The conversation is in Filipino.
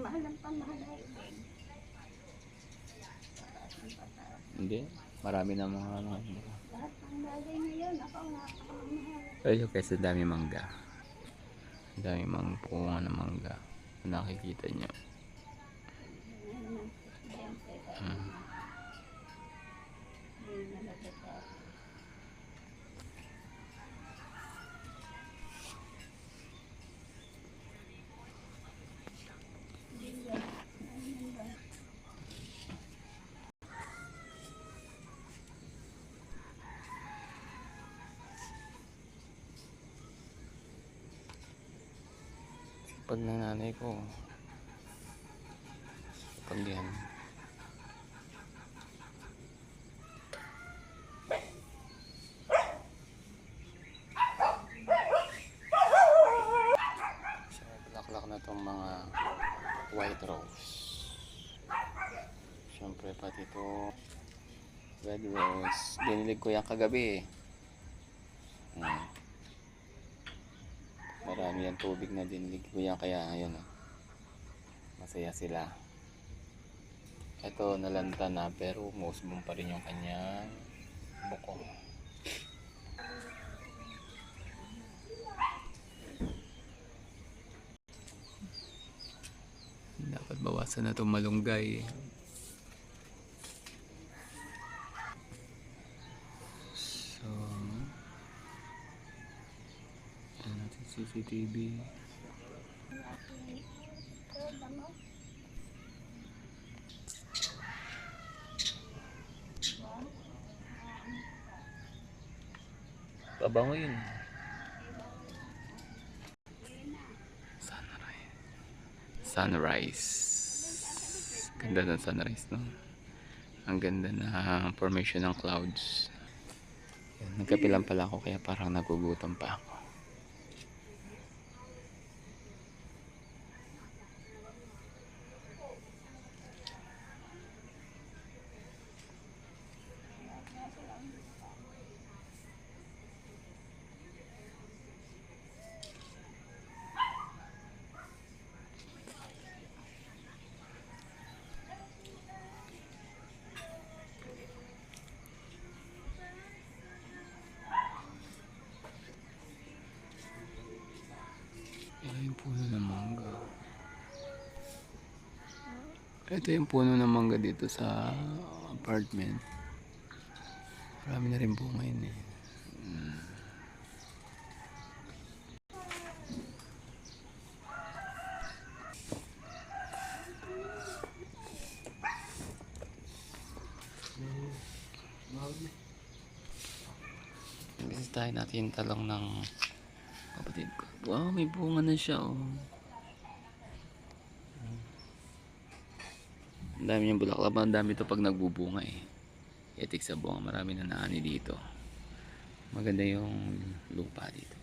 Pamahal ng pamahal ay din. Hindi. Marami na mga ano. Lahat ng bagay ngayon, ako napakamahal. Ay, okay. So, dami mangga. Dami bunga ng mangga. Nakikita nyo. Ngayon ng presidente, kaya hindi na nagkakap. Pag nanay ko, pag yan. So, bulaklak na itong mga white rose. Siyempre pati ito red rose. Dinilig ko yan kagabi eh. Marami yan tubig na dinilig ko yan, kaya ayun oh. Masaya sila. Ito nalanta na pero musbong pa rin yung kanyang buko. Dapat bawasan na itong malunggay. So, ayan natin CCTV. Pabango yun. Sunrise. Ganda ng sunrise, no? Ang ganda na formation ng clouds. Yan, nagkapilan pala ako kaya parang nagugutom pa ako. Ito yung puno ng mangga. Ito yung puno ng mangga dito sa apartment. Marami na rin bunga yun eh. Bisitahin natin yung talong ng kapatid ko. Wow, may bunga na siya oh. Ang dami niyang bulaklak. Ang dami ito pag nagbubunga eh. Itik sa bunga. Marami na naani dito. Maganda yung lupa dito.